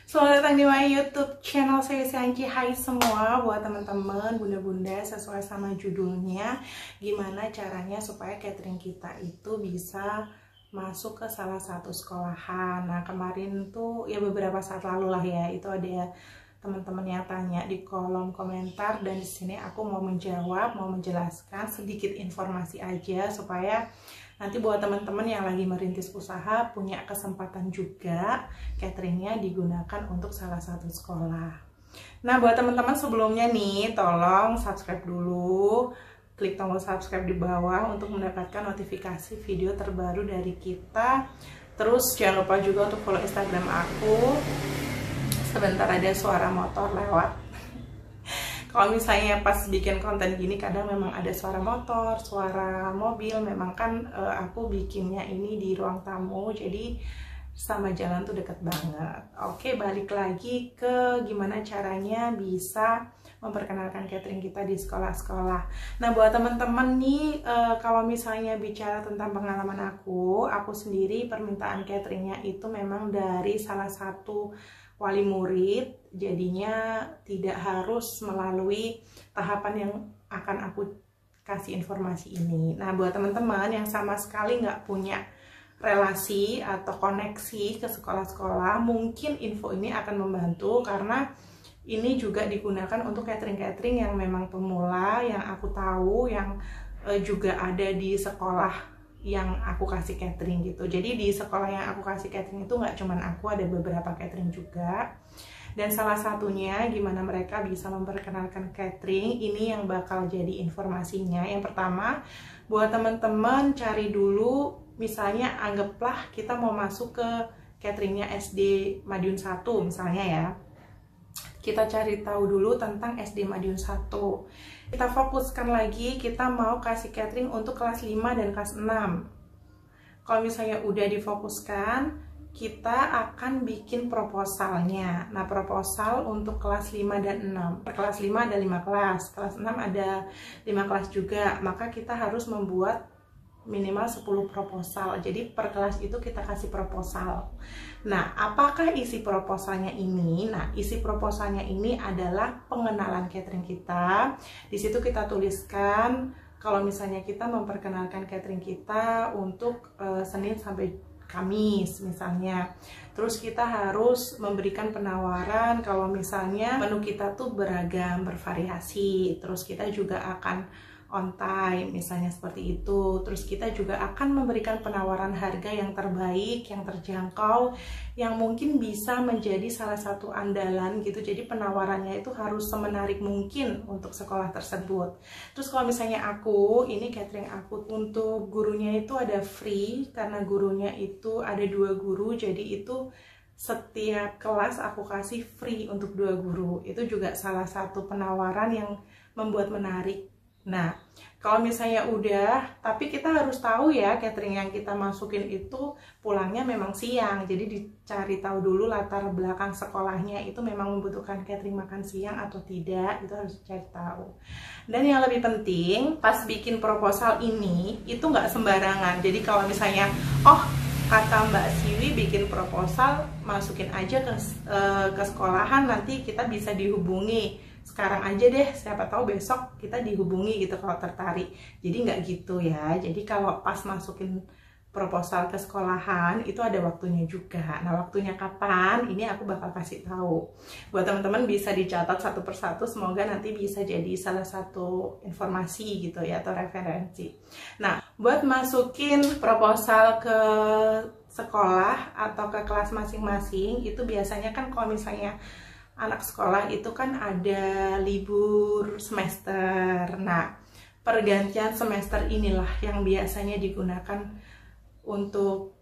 Selamat datang di my YouTube channel saya Sianci. Hai semua, buat teman-teman, bunda-bunda, sesuai sama judulnya, gimana caranya supaya catering kita itu bisa masuk ke salah satu sekolahan. Nah, kemarin tuh ya beberapa saat lalu lah ya, itu ada teman-teman yang tanya di kolom komentar, dan di sini aku mau menjawab, mau menjelaskan sedikit informasi aja supaya nanti buat teman-teman yang lagi merintis usaha punya kesempatan juga cateringnya digunakan untuk salah satu sekolah. Nah, buat teman-teman sebelumnya nih, tolong subscribe dulu, klik tombol subscribe di bawah untuk mendapatkan notifikasi video terbaru dari kita. Terus jangan lupa juga untuk follow Instagram aku. Sebentar ada suara motor lewat. Kalau misalnya pas bikin konten gini kadang memang ada suara motor, suara mobil, memang kan aku bikinnya ini di ruang tamu, jadi sama jalan tuh deket banget. Oke, balik lagi ke gimana caranya bisa memperkenalkan catering kita di sekolah-sekolah. Nah, buat teman-teman nih, kalau misalnya bicara tentang pengalaman aku sendiri permintaan cateringnya itu memang dari salah satu wali murid, jadinya tidak harus melalui tahapan yang akan aku kasih informasi ini. Nah, buat teman-teman yang sama sekali nggak punya relasi atau koneksi ke sekolah-sekolah, mungkin info ini akan membantu karena ini juga digunakan untuk catering-catering yang memang pemula, yang aku tahu, yang juga ada di sekolah yang aku kasih catering gitu. Jadi di sekolah yang aku kasih catering itu nggak cuman aku, ada beberapa catering juga. Dan salah satunya gimana mereka bisa memperkenalkan catering, ini yang bakal jadi informasinya. Yang pertama, buat teman-teman cari dulu, misalnya anggaplah kita mau masuk ke cateringnya SD Madiun 1 misalnya ya. Kita cari tahu dulu tentang SD Madiun 1. Kita fokuskan lagi, kita mau kasih catering untuk kelas 5 dan kelas 6. Kalau misalnya udah difokuskan, kita akan bikin proposalnya. Nah, proposal untuk kelas 5 dan 6. Per kelas 5 ada 5 kelas, kelas 6 ada 5 kelas juga. Maka kita harus membuat minimal 10 proposal. Jadi per kelas itu kita kasih proposal. Nah, apakah isi proposalnya ini? Nah, isi proposalnya ini adalah pengenalan catering kita. Di situ kita tuliskan kalau misalnya kita memperkenalkan catering kita untuk Senin sampai Kamis misalnya. Terus kita harus memberikan penawaran kalau misalnya menu kita tuh beragam, bervariasi. Terus kita juga akan on time misalnya seperti itu. Terus kita juga akan memberikan penawaran harga yang terbaik, yang terjangkau, yang mungkin bisa menjadi salah satu andalan gitu. Jadi penawarannya itu harus semenarik mungkin untuk sekolah tersebut. Terus kalau misalnya ini catering aku untuk gurunya itu ada free, karena gurunya itu ada 2 guru, jadi itu setiap kelas aku kasih free untuk 2 guru. Itu juga salah satu penawaran yang membuat menarik. Nah, kalau misalnya udah, tapi kita harus tahu ya catering yang kita masukin itu pulangnya memang siang. Jadi dicari tahu dulu latar belakang sekolahnya itu memang membutuhkan catering makan siang atau tidak, itu harus dicari tahu. Dan yang lebih penting, pas bikin proposal ini, itu nggak sembarangan. Jadi kalau misalnya, kata Mbak Siwi bikin proposal, masukin aja ke sekolahan, nanti kita bisa dihubungi. Sekarang aja deh, siapa tahu besok kita dihubungi gitu kalau tertarik. Jadi nggak gitu ya. Jadi kalau pas masukin proposal ke sekolahan itu ada waktunya juga. Nah, waktunya kapan? Ini aku bakal kasih tahu. Buat teman-teman bisa dicatat satu persatu, semoga nanti bisa jadi salah satu informasi gitu ya, atau referensi. Nah, buat masukin proposal ke sekolah atau ke kelas masing-masing itu biasanya kan kalau misalnya anak sekolah itu kan ada libur semester. Nah, pergantian semester inilah yang biasanya digunakan untuk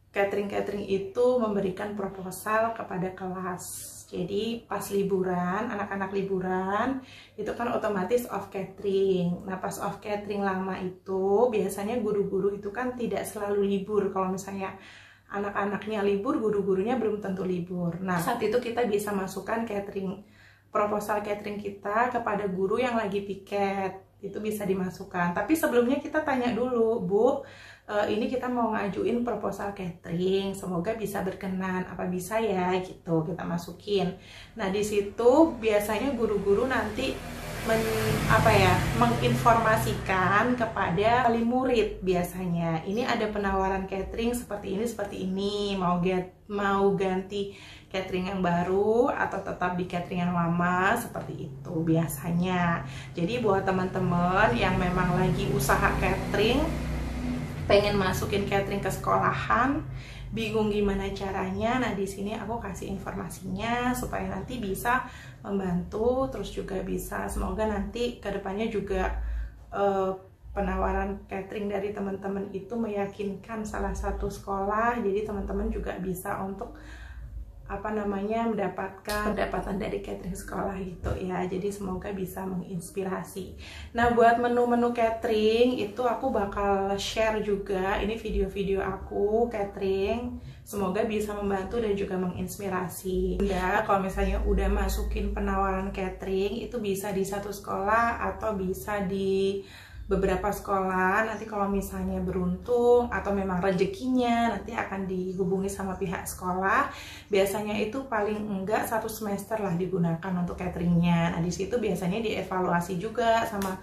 catering-catering itu memberikan proposal kepada kelas. Jadi pas liburan, anak-anak liburan itu kan otomatis off catering. Nah, pas off catering lama itu biasanya guru-guru itu kan tidak selalu libur. Kalau misalnya anak-anaknya libur, guru-gurunya belum tentu libur. Nah, saat itu kita bisa masukkan proposal catering kita kepada guru yang lagi piket. Itu bisa dimasukkan. Tapi sebelumnya kita tanya dulu, Bu, ini kita mau ngajuin proposal catering, semoga bisa berkenan, apa bisa ya gitu, kita masukin. Nah di situ biasanya guru-guru nanti menginformasikan kepada wali murid. Biasanya ini ada penawaran catering seperti ini, mau ganti catering yang baru atau tetap di catering yang lama, seperti itu biasanya. Jadi buat teman-teman yang memang lagi usaha catering, pengen masukin catering ke sekolahan, bingung gimana caranya, nah di sini aku kasih informasinya supaya nanti bisa membantu, terus juga bisa semoga nanti kedepannya juga penawaran catering dari teman-teman itu meyakinkan salah satu sekolah, jadi teman-teman juga bisa untuk mendapatkan pendapatan dari catering sekolah gitu ya. Jadi semoga bisa menginspirasi. Nah buat menu-menu catering itu aku bakal share juga, ini video-video aku catering, semoga bisa membantu dan juga menginspirasi. Ya kalau misalnya udah masukin penawaran catering itu bisa di satu sekolah atau bisa di beberapa sekolah. Nanti kalau misalnya beruntung atau memang rezekinya nanti akan dihubungi sama pihak sekolah. Biasanya itu paling enggak 1 semester lah digunakan untuk cateringnya. Nah di situ biasanya dievaluasi juga sama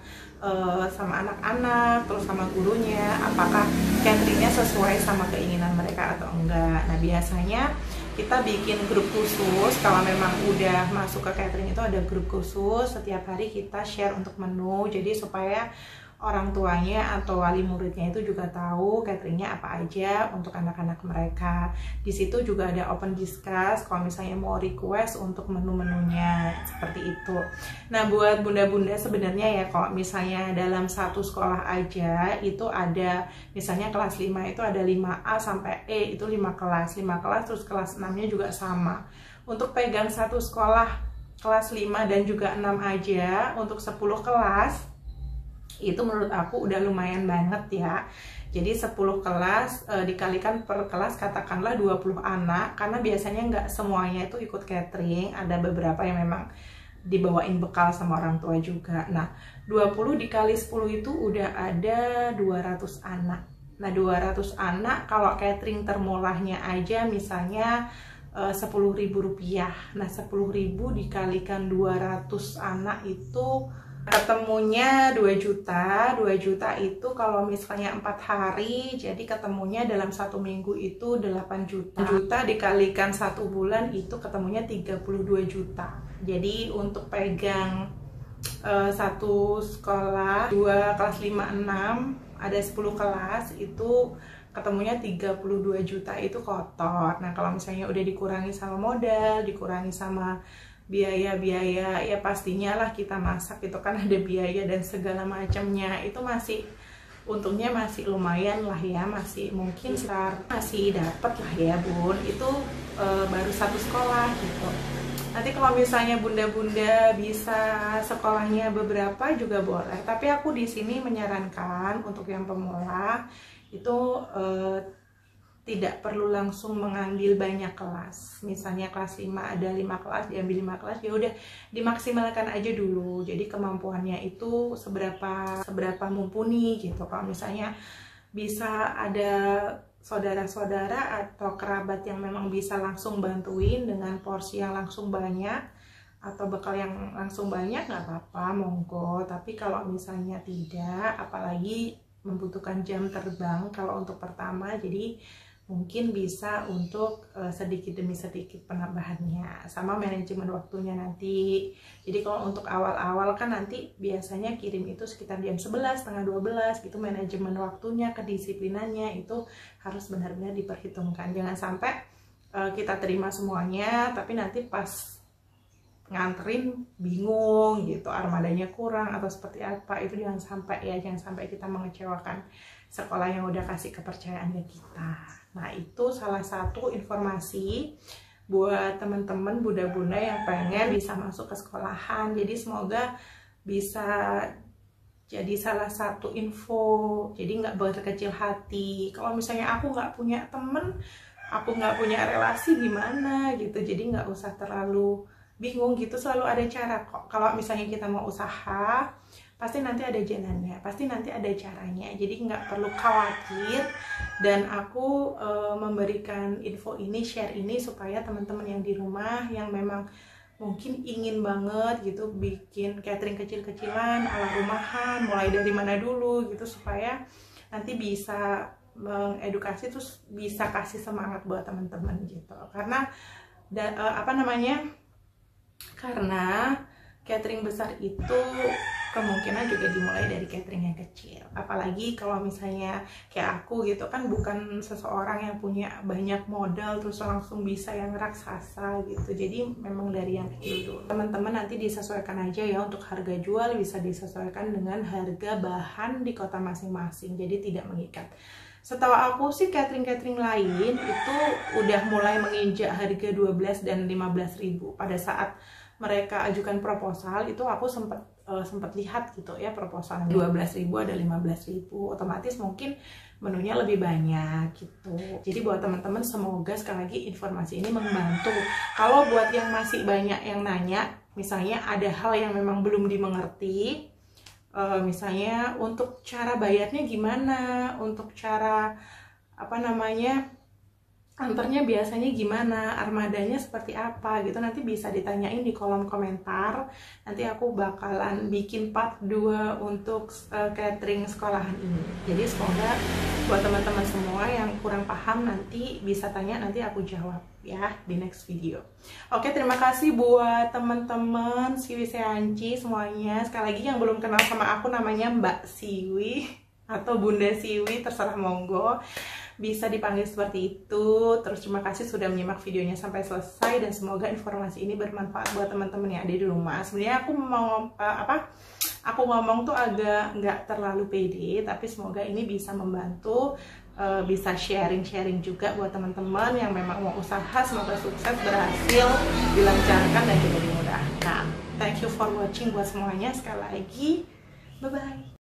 anak-anak, terus sama gurunya, apakah cateringnya sesuai sama keinginan mereka atau enggak. Nah biasanya kita bikin grup khusus, kalau memang udah masuk ke catering itu ada grup khusus, setiap hari kita share untuk menu, jadi supaya orang tuanya atau wali muridnya itu juga tahu cateringnya apa aja untuk anak-anak mereka. Di situ juga ada open discuss kalau misalnya mau request untuk menu-menunya, seperti itu. Nah buat bunda-bunda sebenarnya ya, kalau misalnya dalam satu sekolah aja itu ada, misalnya kelas 5 itu ada 5A sampai E, itu 5 kelas, terus kelas 6-nya juga sama. Untuk pegang satu sekolah kelas 5 dan juga 6 aja untuk 10 kelas, itu menurut aku udah lumayan banget ya. Jadi 10 kelas dikalikan per kelas katakanlah 20 anak, karena biasanya nggak semuanya itu ikut catering, ada beberapa yang memang dibawain bekal sama orang tua juga. Nah 20 dikali 10 itu udah ada 200 anak. Nah 200 anak kalau catering termurahnya aja misalnya Rp10.000. Nah 10.000 dikalikan 200 anak itu ketemunya 2 juta. 2 juta itu kalau misalnya 4 hari, jadi ketemunya dalam 1 minggu itu 8 juta. 8 juta dikalikan 1 bulan itu ketemunya 32 juta. Jadi untuk pegang satu sekolah, 2 kelas 5, 6, ada 10 kelas, itu ketemunya 32 juta itu kotor. Nah kalau misalnya udah dikurangi sama modal, dikurangi sama biaya-biaya, ya pastinya lah kita masak itu kan ada biaya dan segala macamnya, itu masih untungnya masih lumayan lah ya, masih mungkin masih dapat lah ya bun, itu baru satu sekolah gitu. Nanti kalau misalnya bunda-bunda bisa sekolahnya beberapa juga boleh, tapi aku di sini menyarankan untuk yang pemula itu tidak perlu langsung mengambil banyak kelas. Misalnya kelas 5 ada 5 kelas, diambil 5 kelas, ya udah dimaksimalkan aja dulu. Jadi kemampuannya itu seberapa mumpuni gitu. Kalau misalnya bisa ada saudara-saudara atau kerabat yang memang bisa langsung bantuin dengan porsi yang langsung banyak atau bekal yang langsung banyak, nggak apa-apa, monggo. Tapi kalau misalnya tidak, apalagi membutuhkan jam terbang kalau untuk pertama, jadi mungkin bisa untuk sedikit demi sedikit penambahannya, sama manajemen waktunya nanti. Jadi kalau untuk awal-awal kan nanti biasanya kirim itu sekitar jam 11, setengah 12 gitu, manajemen waktunya, kedisiplinannya itu harus benar-benar diperhitungkan. Jangan sampai kita terima semuanya tapi nanti pas nganterin bingung gitu, armadanya kurang atau seperti apa. Itu jangan sampai ya, jangan sampai kita mengecewakan sekolah yang udah kasih kepercayaan ke kita. Nah itu salah satu informasi buat teman-teman bunda-bunda yang pengen bisa masuk ke sekolahan. Jadi semoga bisa jadi salah satu info, jadi nggak berkecil hati. Kalau misalnya aku nggak punya temen, aku nggak punya relasi gimana gitu, jadi nggak usah terlalu bingung gitu, selalu ada cara kok. Kalau misalnya kita mau usaha, pasti nanti ada jalannya, pasti nanti ada caranya. Jadi nggak perlu khawatir, dan aku memberikan info ini, share ini supaya teman-teman yang di rumah yang memang mungkin ingin banget gitu bikin catering kecil-kecilan ala rumahan, mulai dari mana dulu gitu, supaya nanti bisa mengedukasi, terus bisa kasih semangat buat teman-teman gitu. Karena karena catering besar itu kemungkinan juga dimulai dari catering yang kecil. Apalagi kalau misalnya kayak aku gitu kan, bukan seseorang yang punya banyak modal terus langsung bisa yang raksasa gitu. Jadi memang dari yang kecil dulu. Teman-teman nanti disesuaikan aja ya untuk harga jual, bisa disesuaikan dengan harga bahan di kota masing-masing. Jadi tidak mengikat. Setahu aku sih catering-catering lain itu udah mulai menginjak harga 12 dan 15.000 pada saat mereka ajukan proposal. Itu aku sempat lihat gitu ya, proposal 12.000 ada 15.000, otomatis mungkin menunya lebih banyak gitu. Jadi buat teman-teman, semoga sekali lagi informasi ini membantu. Kalau buat yang masih banyak yang nanya, misalnya ada hal yang memang belum dimengerti, misalnya untuk cara bayarnya gimana, untuk cara antarnya biasanya gimana, armadanya seperti apa gitu, nanti bisa ditanyain di kolom komentar. Nanti aku bakalan bikin part 2 untuk catering sekolahan ini. Jadi semoga buat teman-teman semua yang kurang paham nanti bisa tanya, nanti aku jawab ya di next video. Oke, terima kasih buat teman-teman Siwi Seanci semuanya. Sekali lagi yang belum kenal sama aku, namanya Mbak Siwi atau Bunda Siwi, terserah, monggo bisa dipanggil seperti itu. Terus terima kasih sudah menyimak videonya sampai selesai, dan semoga informasi ini bermanfaat buat teman-teman yang ada di rumah. Sebenarnya aku ngomong tuh agak nggak terlalu pede, tapi semoga ini bisa membantu, bisa sharing-sharing juga buat teman-teman yang memang mau usaha. Semoga sukses, berhasil, dilancarkan, dan juga dimudahkan. Thank you for watching buat semuanya. Sekali lagi, bye-bye.